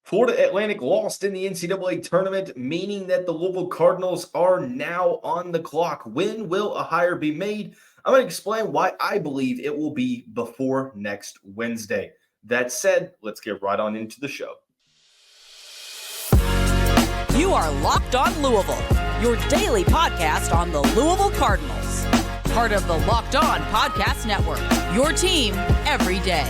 Florida Atlantic lost in the NCAA tournament, meaning that the Louisville Cardinals are now on the clock. When will a hire be made? I'm going to explain why I believe it will be before next Wednesday. That said, let's get right on into the show. You are Locked On Louisville, your daily podcast on the Louisville Cardinals. Part of the Locked On Podcast Network, your team every day.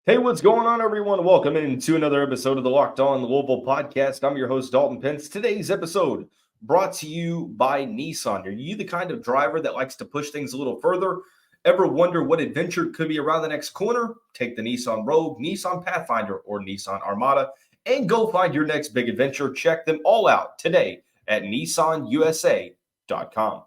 Hey, what's going on, everyone? Welcome into another episode of the Locked On Louisville podcast. I'm your host, Dalton Pence. Today's episode brought to you by Nissan. Are you the kind of driver that likes to push things a little further? Ever wonder what adventure could be around the next corner? Take the Nissan Rogue, Nissan Pathfinder, or Nissan Armada and go find your next big adventure. Check them all out today at nissanusa.com.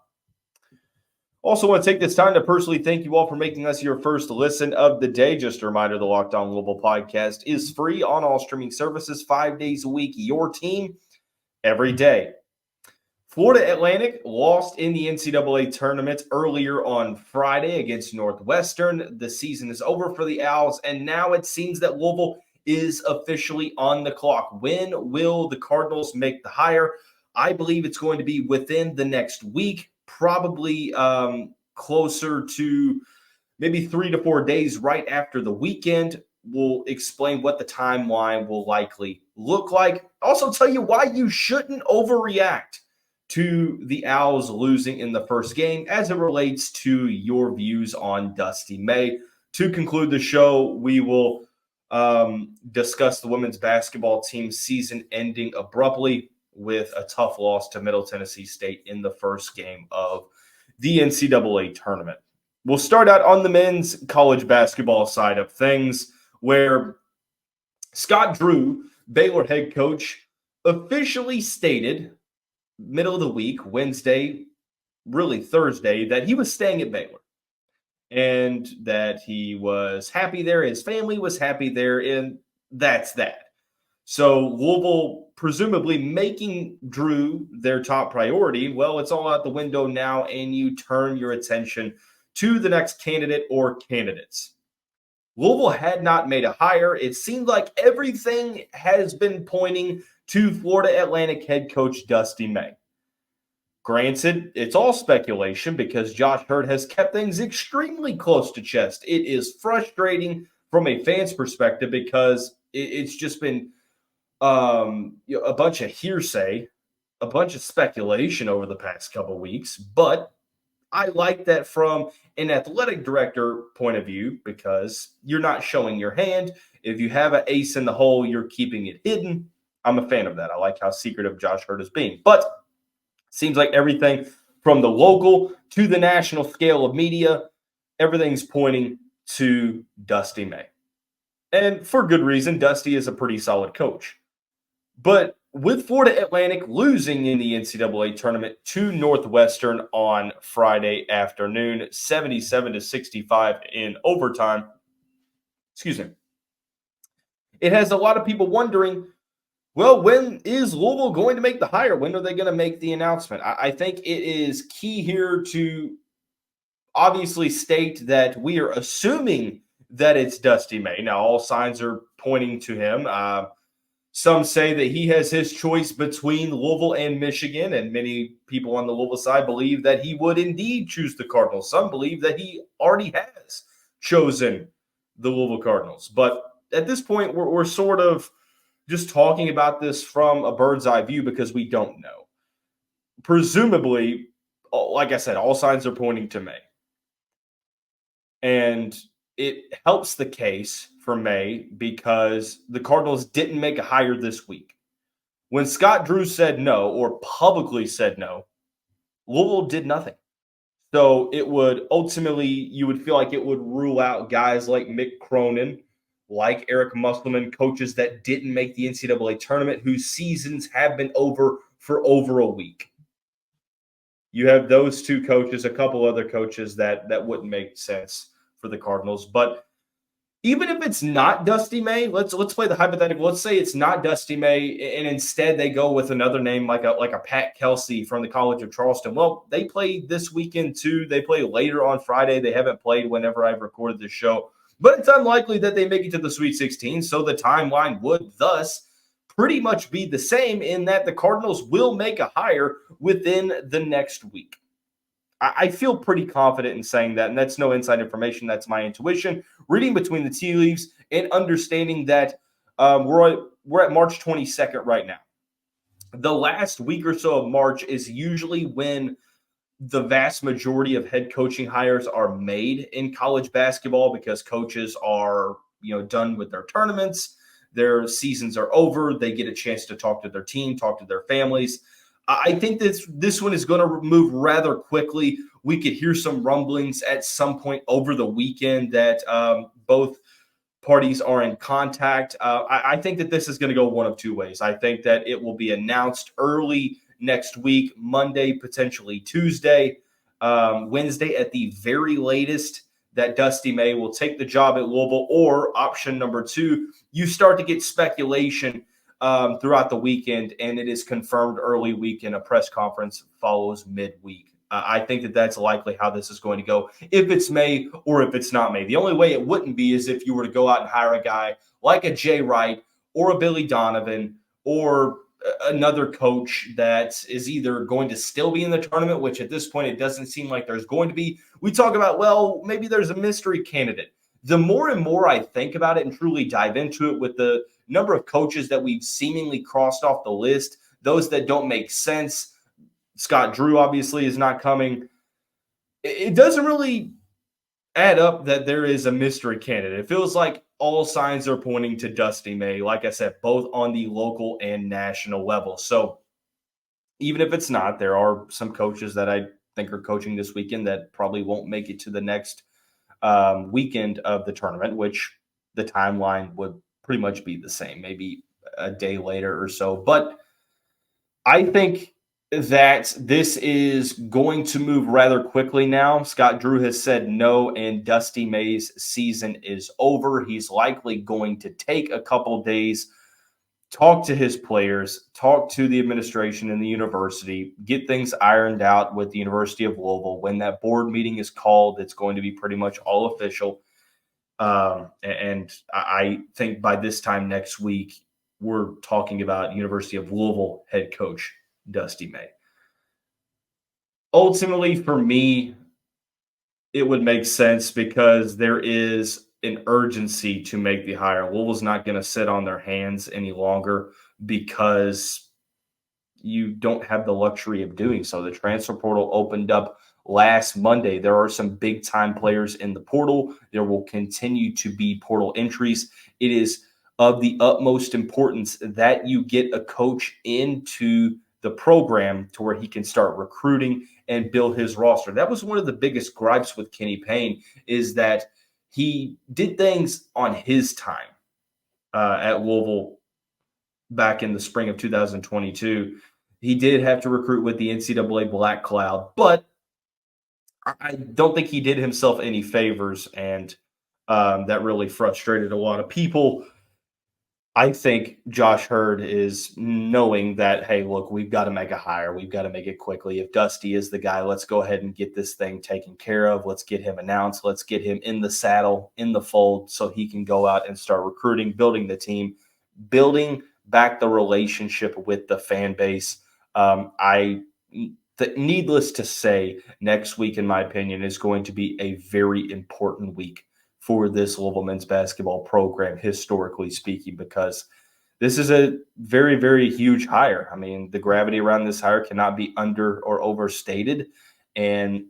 Also want to take this time to personally thank you all for making us your first listen of the day. Just a reminder, the Locked On Louisville podcast is free on all streaming services 5 days a week. Your team every day. Florida Atlantic lost in the NCAA tournament earlier on Friday against Northwestern. The season is over for the Owls, and now it seems that Louisville is officially on the clock. When will the Cardinals make the hire? I believe it's going to be within the next week. Probably closer to maybe 3 to 4 days right after the weekend. We'll explain what the timeline will likely look like. Also tell you why you shouldn't overreact to the Owls losing in the first game as it relates to your views on Dusty May. To conclude the show, we will discuss the women's basketball team's season ending abruptly with a tough loss to Middle Tennessee State in the first game of the NCAA tournament. We'll start out on the men's college basketball side of things, where Scott Drew, Baylor head coach, officially stated middle of the week, Wednesday, really Thursday, that he was staying at Baylor and that he was happy there. His family was happy there, and that's that. So Louisville presumably making Drew their top priority. Well, it's all out the window now, and you turn your attention to the next candidate or candidates. Louisville had not made a hire. It seemed like everything has been pointing to Florida Atlantic head coach Dusty May. Granted, it's all speculation because Josh Hurd has kept things extremely close to chest. It is frustrating from a fan's perspective because it's just been a bunch of hearsay, a bunch of speculation over the past couple of weeks. But I like that from an athletic director point of view because you're not showing your hand. If you have an ace in the hole, you're keeping it hidden. I'm a fan of that. I like how secretive Josh Hurd is being. But seems like everything from the local to the national scale of media, everything's pointing to Dusty May. And for good reason, Dusty is a pretty solid coach. But with Florida Atlantic losing in the NCAA tournament to Northwestern on Friday afternoon, 77-65 in overtime, it has a lot of people wondering, well, when is Louisville going to make the hire? When are they going to make the announcement? I think it is key here to obviously state that we are assuming that it's Dusty May. Now, all signs are pointing to him. Some say that he has his choice between Louisville and Michigan, and many people on the Louisville side believe that he would indeed choose the Cardinals. Some believe that he already has chosen the Louisville Cardinals. But at this point, we're sort of just talking about this from a bird's eye view because we don't know. Presumably, like I said, all signs are pointing to May. And it helps the case for May because the Cardinals didn't make a hire this week. When Scott Drew said no, or publicly said no, Louisville did nothing. So it would ultimately, you would feel like it would rule out guys like Mick Cronin, like Eric Musselman, coaches that didn't make the NCAA tournament, whose seasons have been over for over a week. You have those two coaches, a couple other coaches that wouldn't make sense for the Cardinals. But even if it's not Dusty May, let's play the hypothetical. Let's say it's not Dusty May, and instead they go with another name like a Pat Kelsey from the College of Charleston. Well, they play this weekend too. They play later on Friday. They haven't played whenever I've recorded this show. but it's unlikely that they make it to the Sweet 16, so the timeline would thus pretty much be the same in that the Cardinals will make a hire within the next week. I feel pretty confident in saying that, and that's no inside information. That's my intuition, reading between the tea leaves and understanding that we're at March 22nd right now. The last week or so of March is usually when the vast majority of head coaching hires are made in college basketball because coaches are, done with their tournaments. Their seasons are over. They get a chance to talk to their team, talk to their families. I think this one is going to move rather quickly. We could hear some rumblings at some point over the weekend that both parties are in contact. I think that this is going to go one of two ways. I think that it will be announced early next week, Monday, potentially Tuesday, Wednesday at the very latest, that Dusty May will take the job at Louisville, or option number two, you start to get speculation throughout the weekend, and it is confirmed early weekend. A press conference follows midweek. I think that that's likely how this is going to go, if it's May or if it's not May. The only way it wouldn't be is if you were to go out and hire a guy like a Jay Wright or a Billy Donovan or another coach that is either going to still be in the tournament, which at this point it doesn't seem like there's going to be. We talk about, well, maybe there's a mystery candidate. The more and more I think about it and truly dive into it, with the number of coaches that we've seemingly crossed off the list, those that don't make sense, Scott Drew obviously is not coming. It doesn't really add up that there is a mystery candidate. It feels like all signs are pointing to Dusty May, like I said, both on the local and national level. So even if it's not, there are some coaches that I think are coaching this weekend that probably won't make it to the next weekend of the tournament, which the timeline would pretty much be the same, maybe a day later or so. But I think that this is going to move rather quickly now. Scott Drew has said no, and Dusty May's season is over. He's likely going to take a couple days, talk to his players, talk to the administration and the university, get things ironed out with the University of Louisville. When that board meeting is called, it's going to be pretty much all official. And I think by this time next week, we're talking about University of Louisville head coach Dusty May. Ultimately, for me, it would make sense because there is an urgency to make the hire. Louisville's not going to sit on their hands any longer because you don't have the luxury of doing so. The transfer portal opened up last Monday. There are some big-time players in the portal. There will continue to be portal entries. It is of the utmost importance that you get a coach into the program to where he can start recruiting and build his roster. That was one of the biggest gripes with Kenny Payne, is that he did things on his time at Louisville back in the spring of 2022. He did have to recruit with the NCAA Black Cloud, but I don't think he did himself any favors, and that really frustrated a lot of people. I think Josh Hurd is knowing that, hey, look, we've got to make a hire. We've got to make it quickly. If Dusty is the guy, let's go ahead and get this thing taken care of. Let's get him announced. Let's get him in the saddle, in the fold, so he can go out and start recruiting, building the team, building back the relationship with the fan base. Needless to say, next week, in my opinion, is going to be a very important week for this Louisville men's basketball program, historically speaking, because this is a very, very huge hire. I mean, the gravity around this hire cannot be under or overstated, and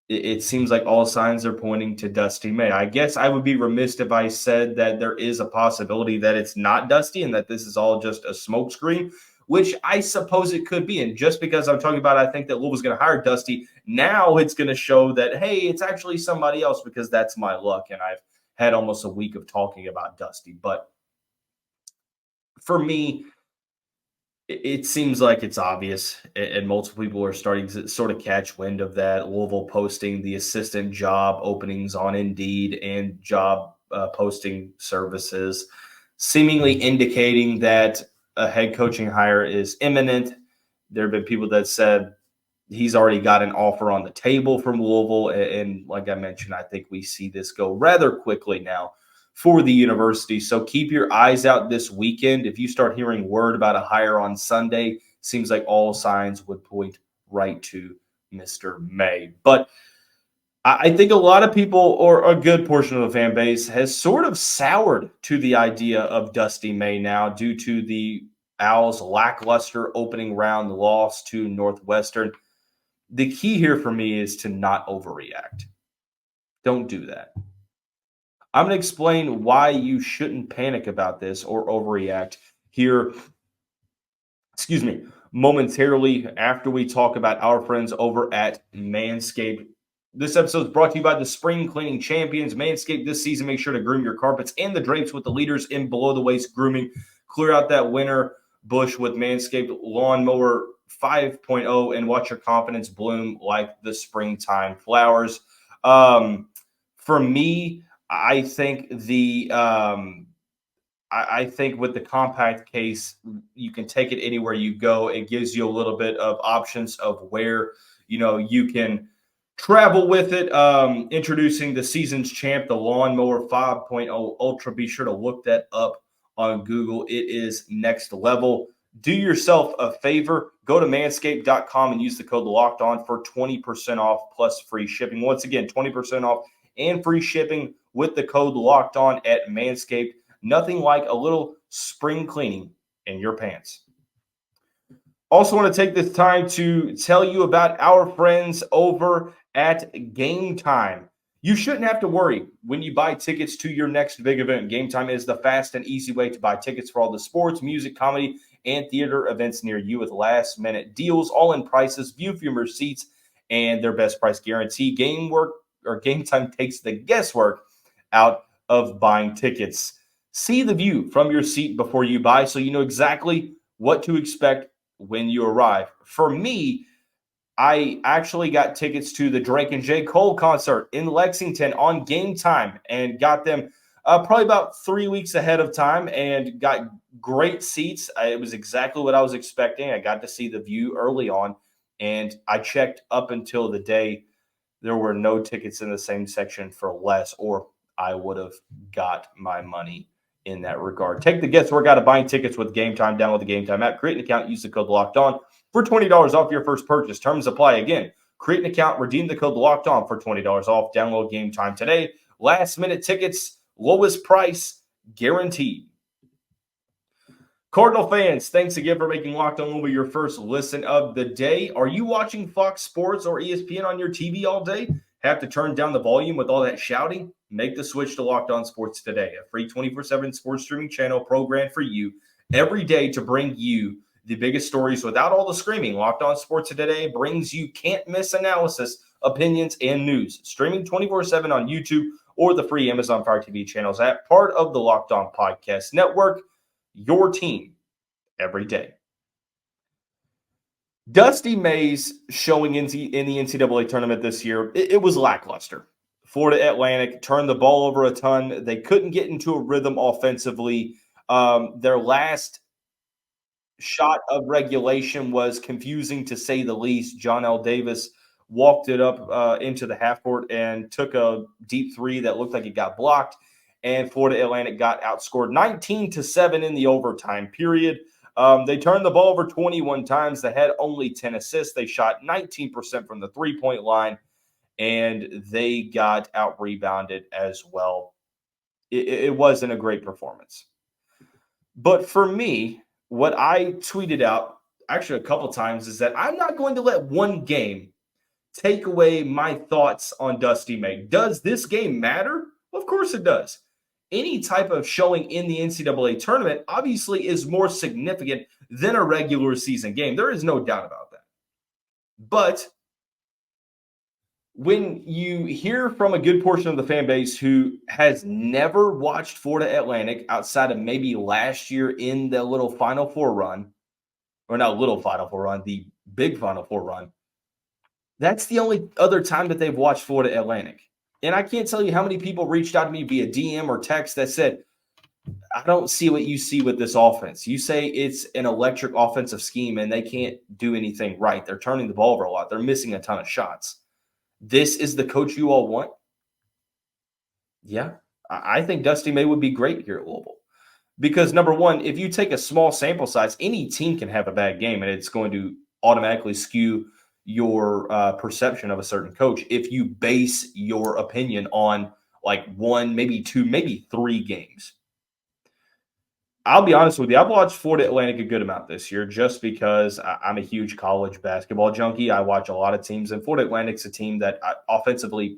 it seems like all signs are pointing to Dusty May. I guess I would be remiss if I said that there is a possibility that it's not Dusty and that this is all just a smokescreen, which I suppose it could be. And just because I'm talking about, I think that Louisville's going to hire Dusty, now it's going to show that, hey, it's actually somebody else, because that's my luck. And I've had almost a week of talking about Dusty. But for me, it seems like it's obvious, and multiple people are starting to sort of catch wind of that. Louisville posting the assistant job openings on Indeed and job posting services, seemingly indicating that a head coaching hire is imminent. There have been people that said He's already got an offer on the table from Louisville. And like I mentioned, I think we see this go rather quickly now for the university. So keep your eyes out this weekend. If you start hearing word about a hire on Sunday, seems like all signs would point right to Mr. May. But I think a lot of people, or a good portion of the fan base, has sort of soured to the idea of Dusty May now due to the Owls' lackluster opening round loss to Northwestern. The key here for me is to not overreact. Don't do that. I'm going to explain why you shouldn't panic about this or overreact here, momentarily after we talk about our friends over at Manscaped. This episode is brought to you by the Spring Cleaning Champions. Manscaped this season, make sure to groom your carpets and the drapes with the leaders in below-the-waist grooming. Clear out that winter bush with Manscaped Lawnmower 5.0 and watch your confidence bloom like the springtime flowers. For me, I think I think with the compact case, you can take it anywhere you go. It gives you a little bit of options of where you can travel with it. Introducing the season's champ, the Lawnmower 5.0 Ultra. Be sure to look that up on Google. It is next level. Do yourself a favor. Go to manscaped.com and use the code LOCKEDON for 20% off plus free shipping. Once again, 20% off and free shipping with the code LOCKEDON at Manscaped. Nothing like a little spring cleaning in your pants. Also want to take this time to tell you about our friends over at Game Time. You shouldn't have to worry when you buy tickets to your next big event. Game Time is the fast and easy way to buy tickets for all the sports, music, comedy, and theater events near you with last-minute deals, all-in prices, view from your seats, and their best price guarantee. Game Time takes the guesswork out of buying tickets. See the view from your seat before you buy so you know exactly what to expect when you arrive. For me, I actually got tickets to the Drake and J. Cole concert in Lexington on Game Time and got them probably about 3 weeks ahead of time and got great seats. It was exactly what I was expecting. I got to see the view early on, and I checked up until the day there were no tickets in the same section for less, or I would have got my money in that regard. Take the guesswork out of buying tickets with Game Time. Download the Game Time app, create an account, use the code LOCKEDON for $20 off your first purchase. Terms apply. Again, create an account, redeem the code LOCKEDON for $20 off. Download Game Time today. Last minute tickets, lowest price guaranteed. Cardinal fans, thanks again for making Locked On Louisville your first listen of the day. Are you watching Fox Sports or ESPN on your TV all day? Have to turn down the volume with all that shouting? Make the switch to Locked On Sports today, a free 24/7 sports streaming channel programmed for you every day to bring you the biggest stories without all the screaming. Locked On Sports today brings you can't-miss analysis, opinions, and news. Streaming 24/7 on YouTube or the free Amazon Fire TV channels app, part of the Locked On Podcast Network, your team every day. Dusty May's showing in the NCAA tournament this year, it was lackluster. Florida Atlantic turned the ball over a ton. They couldn't get into a rhythm offensively. Their last shot of regulation was confusing to say the least. John L. Davis walked it up into the half court and took a deep three that looked like it got blocked. And Florida Atlantic got outscored 19-7 in the overtime period. They turned the ball over 21 times. They had only 10 assists. They shot 19% from the three-point line, and they got out-rebounded as well. It wasn't a great performance. But for me, what I tweeted out actually a couple times is that I'm not going to let one game take away my thoughts on Dusty May. Does this game matter? Of course it does. Any type of showing in the NCAA tournament obviously is more significant than a regular season game. There is no doubt about that. But when you hear from a good portion of the fan base who has never watched Florida Atlantic outside of maybe last year in the little Final Four run, or not little Final Four run, the big Final Four run, that's the only other time that they've watched Florida Atlantic. And I can't tell you how many people reached out to me via DM or text that said, I don't see what you see with this offense. You say it's an electric offensive scheme and they can't do anything right. They're turning the ball over a lot. They're missing a ton of shots. This is the coach you all want? Yeah, I think Dusty May would be great here at Louisville. Because number one, if you take a small sample size, any team can have a bad game and it's going to automatically skew your perception of a certain coach if you base your opinion on like one, maybe two, maybe 3 games. I'll be honest with you. I've watched Florida Atlantic a good amount this year just because I'm a huge college basketball junkie. I watch a lot of teams, and Florida Atlantic's a team that offensively,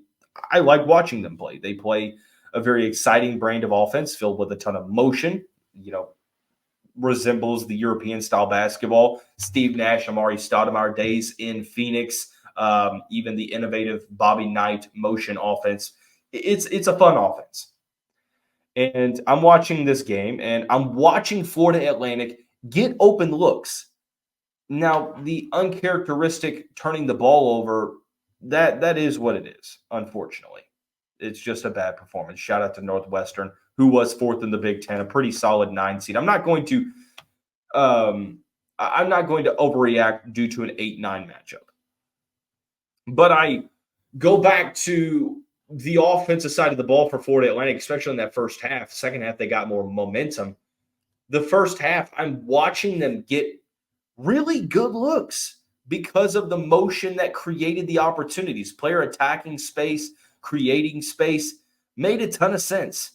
I like watching them play. They play a very exciting brand of offense filled with a ton of motion, resembles the European style basketball. Steve Nash, Amari Stoudemire days in Phoenix, even the innovative Bobby Knight motion offense. It's a fun offense. And I'm watching this game, and I'm watching Florida Atlantic get open looks. Now, the uncharacteristic turning the ball over, that is what it is, unfortunately. It's just a bad performance. Shout out to Northwestern, who was 4th in the Big Ten, a pretty solid 9 seed. I'm not going to overreact due to an 8-9 matchup. But I go back to the offensive side of the ball for Florida Atlantic, especially in that first half. Second half, they got more momentum. The first half, I'm watching them get really good looks because of the motion that created the opportunities. Player attacking space, creating space, made a ton of sense.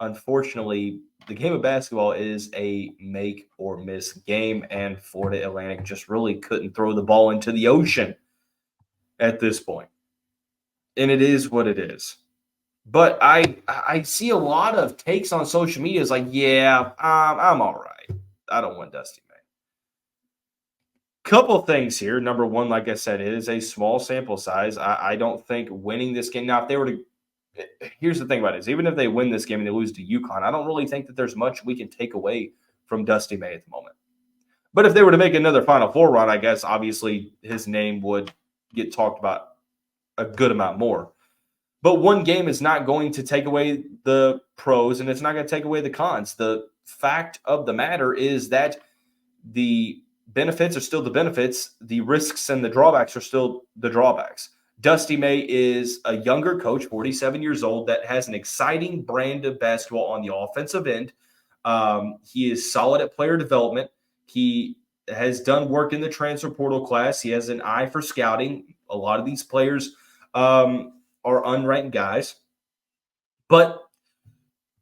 Unfortunately, the game of basketball is a make or miss game, and Florida Atlantic just really couldn't throw the ball into the ocean at this point. And it is what it is. But I see a lot of takes on social media. It's like, yeah, I'm all right. I don't want Dusty May. Couple things here. Number one, like I said, it is a small sample size. I don't think winning this game. Now, if they were to – here's the thing about it is even if they win this game and they lose to UConn, I don't really think that there's much we can take away from Dusty May at the moment. But if they were to make another Final Four run, I guess obviously his name would get talked about a good amount more. But one game is not going to take away the pros, and it's not going to take away the cons. The fact of the matter is that the benefits are still the benefits. The risks and the drawbacks are still the drawbacks. Dusty May is a younger coach, 47 years old, that has an exciting brand of basketball on the offensive end. He is solid at player development. He has done work in the transfer portal class. He has an eye for scouting. A lot of these players are unranked guys. But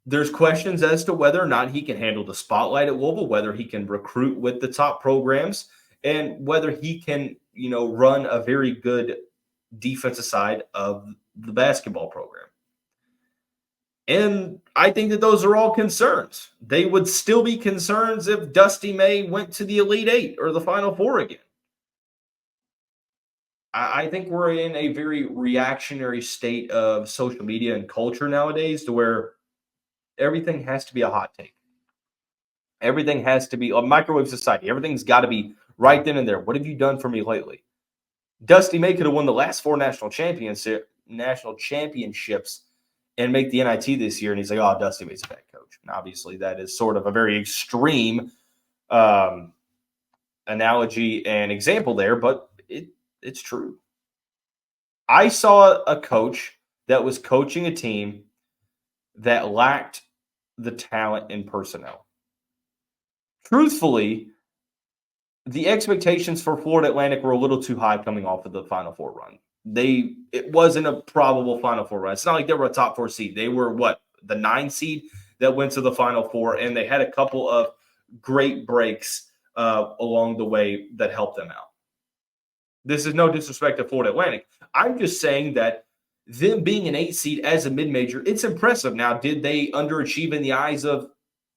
there's questions as to whether or not he can handle the spotlight at Louisville, whether he can recruit with the top programs, and whether he can, run a very good defensive side of the basketball program. And I think that those are all concerns. They would still be concerns if Dusty May went to the Elite Eight or the Final Four again. I think we're in a very reactionary state of social media and culture nowadays to where everything has to be a hot take. Everything has to be a microwave society. Everything's got to be right then and there. What have you done for me lately? Dusty May could have won the last 4 national championships and make the NIT this year. And he's like, oh, Dusty May's a bad coach. And obviously that is sort of a very extreme analogy and example there, but it's true. I saw a coach that was coaching a team that lacked the talent in personnel. Truthfully, the expectations for Florida Atlantic were a little too high coming off of the Final Four run. It wasn't a probable Final Four run. It's not like they were a top 4 seed. They were the 9 seed that went to the Final Four, and they had a couple of great breaks along the way that helped them out. This is no disrespect to Florida Atlantic. I'm just saying that them being an 8 seed as a mid-major, it's impressive. Now, did they underachieve in the eyes of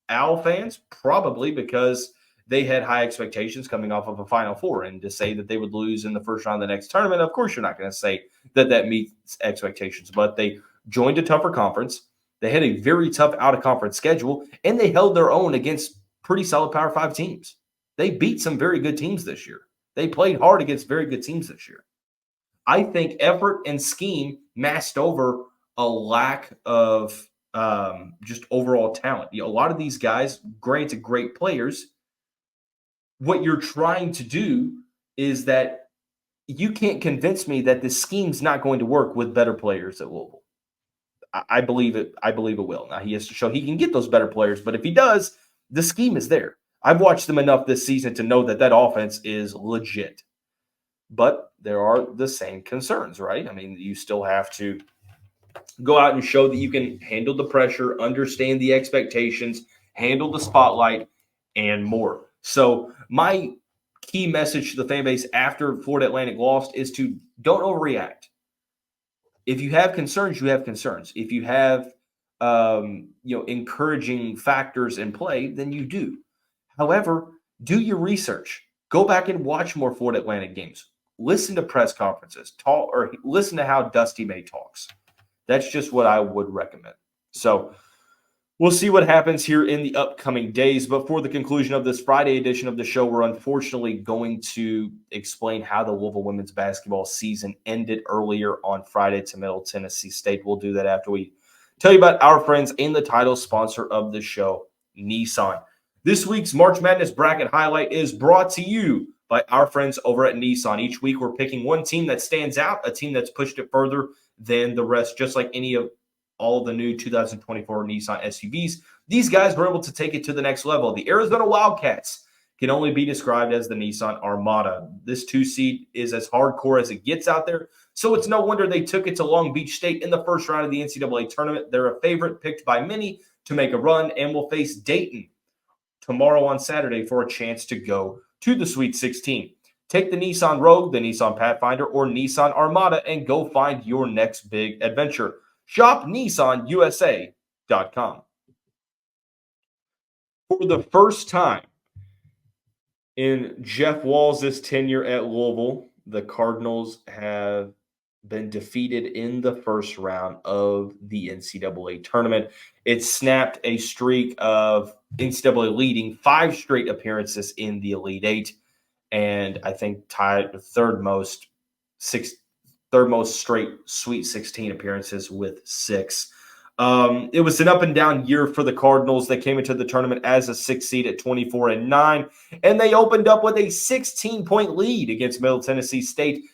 Owl fans? Probably, because they had high expectations coming off of a Final Four. And to say that they would lose in the first round of the next tournament, of course you're not going to say that meets expectations. But they joined a tougher conference. They had a very tough out-of-conference schedule, and they held their own against pretty solid Power 5 teams. They beat some very good teams this year. They played hard against very good teams this year. I think effort and scheme masked over a lack of just overall talent. A lot of these guys, granted, great players. What you're trying to do is that you can't convince me that the scheme's not going to work with better players at Louisville. I believe it. I believe it will. Now he has to show he can get those better players, but if he does, the scheme is there. I've watched them enough this season to know that offense is legit. But there are the same concerns, right? I mean, you still have to go out and show that you can handle the pressure, understand the expectations, handle the spotlight, and more. So my key message to the fan base after Florida Atlantic lost is to don't overreact. If you have concerns, you have concerns. If you have encouraging factors in play, then you do. However, do your research. Go back and watch more Florida Atlantic games. Listen to press conferences. Talk or listen to how Dusty May talks. That's just what I would recommend. So we'll see what happens here in the upcoming days. But for the conclusion of this Friday edition of the show, we're unfortunately going to explain how the Louisville women's basketball season ended earlier on Friday to Middle Tennessee State. We'll do that after we tell you about our friends and the title sponsor of the show, Nissan. This week's March Madness Bracket Highlight is brought to you by our friends over at Nissan. Each week we're picking one team that stands out, a team that's pushed it further than the rest, just like any of all the new 2024 Nissan SUVs. These guys were able to take it to the next level. The Arizona Wildcats can only be described as the Nissan Armada. This 2-seed is as hardcore as it gets out there, so it's no wonder they took it to Long Beach State in the first round of the NCAA Tournament. They're a favorite picked by many to make a run and will face Dayton tomorrow on Saturday for a chance to go to the Sweet 16. Take the Nissan Rogue, the Nissan Pathfinder, or Nissan Armada and go find your next big adventure. Shop NissanUSA.com. For the first time in Jeff Walls' tenure at Louisville, the Cardinals have been defeated in the first round of the NCAA Tournament. It snapped a streak of NCAA leading 5 straight appearances in the Elite Eight, and I think tied the third most straight Sweet 16 appearances with 6. It was an up and down year for the Cardinals. They came into the tournament as a 6th seed at 24-9, and they opened up with a 16-point lead against Middle Tennessee State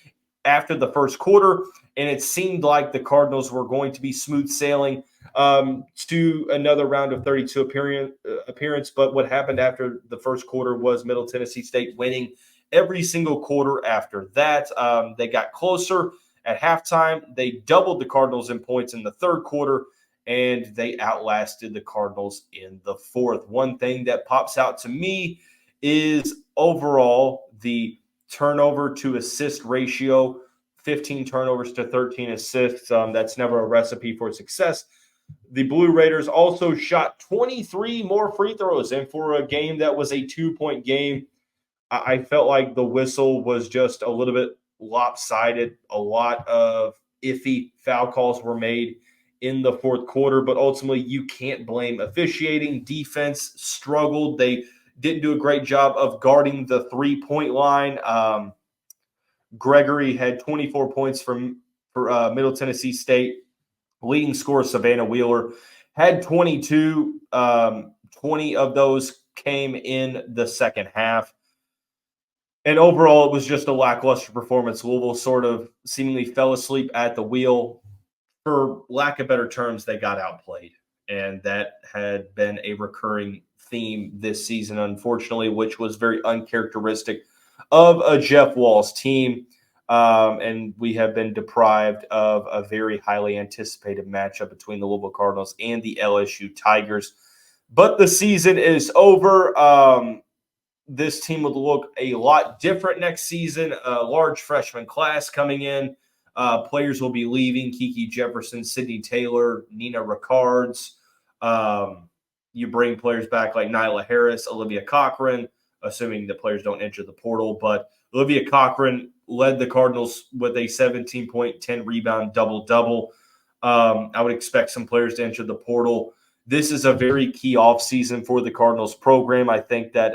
after the first quarter, and it seemed like the Cardinals were going to be smooth sailing to another round of 32 appearance. But what happened after the first quarter was Middle Tennessee State winning every single quarter after that. They got closer at halftime. They doubled the Cardinals in points in the third quarter, and they outlasted the Cardinals in the fourth. One thing that pops out to me is overall the turnover to assist ratio, 15 turnovers to 13 assists. That's never a recipe for success. The Blue Raiders also shot 23 more free throws, and for a game that was a 2-point game, I felt like the whistle was just a little bit lopsided. A lot of iffy foul calls were made in the fourth quarter, but ultimately you can't blame officiating. Defense struggled. They didn't do a great job of guarding the 3-point line. Gregory had 24 points for Middle Tennessee State. Leading scorer Savannah Wheeler had 22. 20 of those came in the second half. And overall, it was just a lackluster performance. Louisville sort of seemingly fell asleep at the wheel. For lack of better terms, they got outplayed. And that had been a recurring theme this season, unfortunately, which was very uncharacteristic of a Jeff Walls team. And we have been deprived of a very highly anticipated matchup between the Louisville Cardinals and the LSU Tigers. But the season is over. This team will look a lot different next season. A large freshman class coming in. Players will be leaving. Kiki Jefferson, Sydney Taylor, Nina Ricards. You bring players back like Nyla Harris, Olivia Cochran, assuming the players don't enter the portal. But Olivia Cochran led the Cardinals with a 17-point, 10-rebound double-double. I would expect some players to enter the portal. This is a very key offseason for the Cardinals program. I think that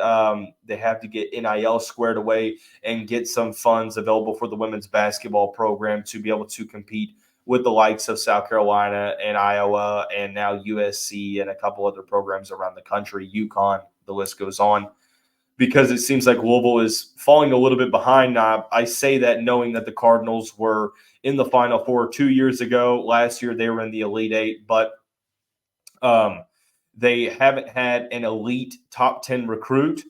they have to get NIL squared away and get some funds available for the women's basketball program to be able to compete with the likes of South Carolina and Iowa and now USC and a couple other programs around the country, UConn, the list goes on, because it seems like Louisville is falling a little bit behind. Now, I say that knowing that the Cardinals were in the Final Four 2 years ago. Last year, they were in the Elite Eight, but they haven't had an elite top 10 recruit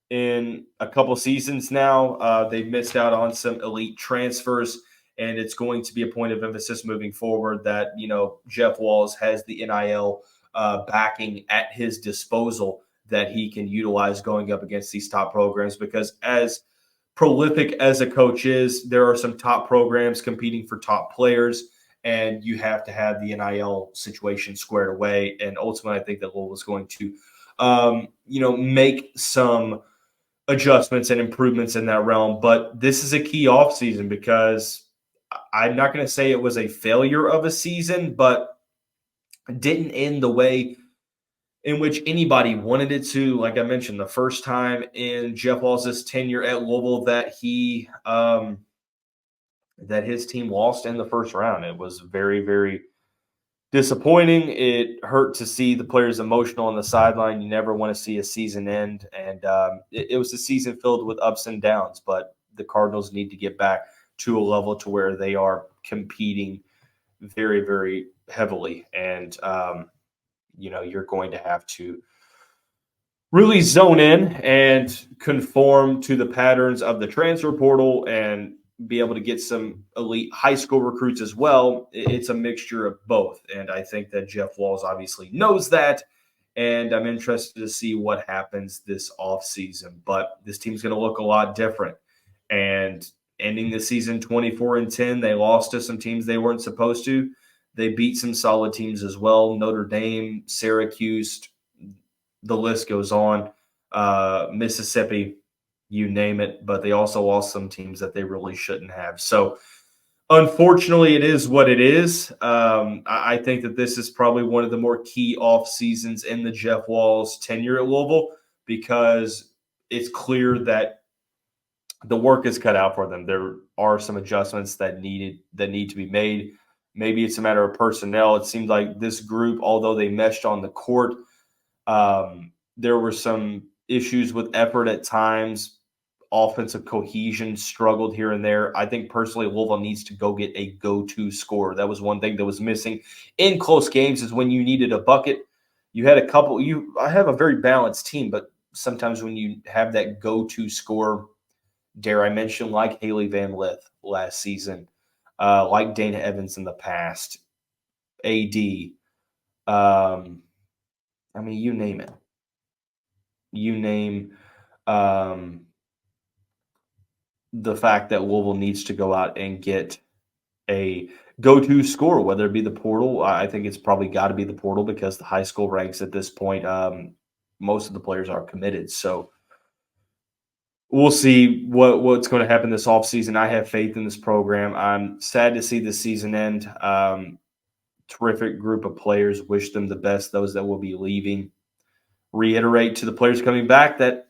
in a couple seasons now. They've missed out on some elite transfers, and it's going to be a point of emphasis moving forward that, Jeff Walz has the NIL backing at his disposal that he can utilize going up against these top programs, because as prolific as a coach is, there are some top programs competing for top players, and you have to have the NIL situation squared away. And ultimately, I think that Louisville is going to, make some adjustments and improvements in that realm. But this is a key offseason, because I'm not going to say it was a failure of a season, but didn't end the way in which anybody wanted it to. Like I mentioned, the first time in Jeff Walz's tenure at Louisville that he that his team lost in the first round. It was very, very disappointing. It hurt to see the players emotional on the sideline. You never want to see a season end, and it was a season filled with ups and downs. But the Cardinals need to get back to a level to where they are competing very, very heavily, and you're going to have to really zone in and conform to the patterns of the transfer portal and be able to get some elite high school recruits as well. It's a mixture of both. And I think that Jeff Walz obviously knows that. And I'm interested to see what happens this offseason. But this team's going to look a lot different. And ending the season 24-10, they lost to some teams they weren't supposed to. They beat some solid teams as well. Notre Dame, Syracuse, the list goes on. Mississippi, you name it. But they also lost some teams that they really shouldn't have. So, unfortunately, it is what it is. I think that this is probably one of the more key off seasons in the Jeff Walz tenure at Louisville, because it's clear that the work is cut out for them. There are some adjustments that need to be made. Maybe it's a matter of personnel. It seems like this group, although they meshed on the court, there were some issues with effort at times. Offensive cohesion struggled here and there. I think personally Louisville needs to go get a go-to scorer. That was one thing that was missing in close games, is when you needed a bucket. You had a couple. I have a very balanced team, but sometimes when you have that go-to scorer, dare I mention, like Haley Van Lith last season, like Dana Evans in the past, AD, you name it. You name the fact that Louisville needs to go out and get a go-to scorer, whether it be the portal. I think it's probably got to be the portal, because the high school ranks at this point, most of the players are committed. So we'll see what's going to happen this offseason. I have faith in this program. I'm sad to see the season end. Terrific group of players. Wish them the best, those that will be leaving. Reiterate to the players coming back that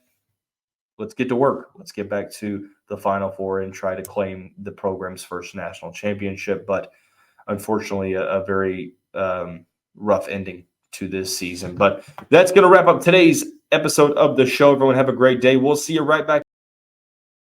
let's get to work. Let's get back to the Final Four and try to claim the program's first national championship. But unfortunately, a very rough ending to this season. But that's going to wrap up today's episode of the show. Everyone have a great day. We'll see you right back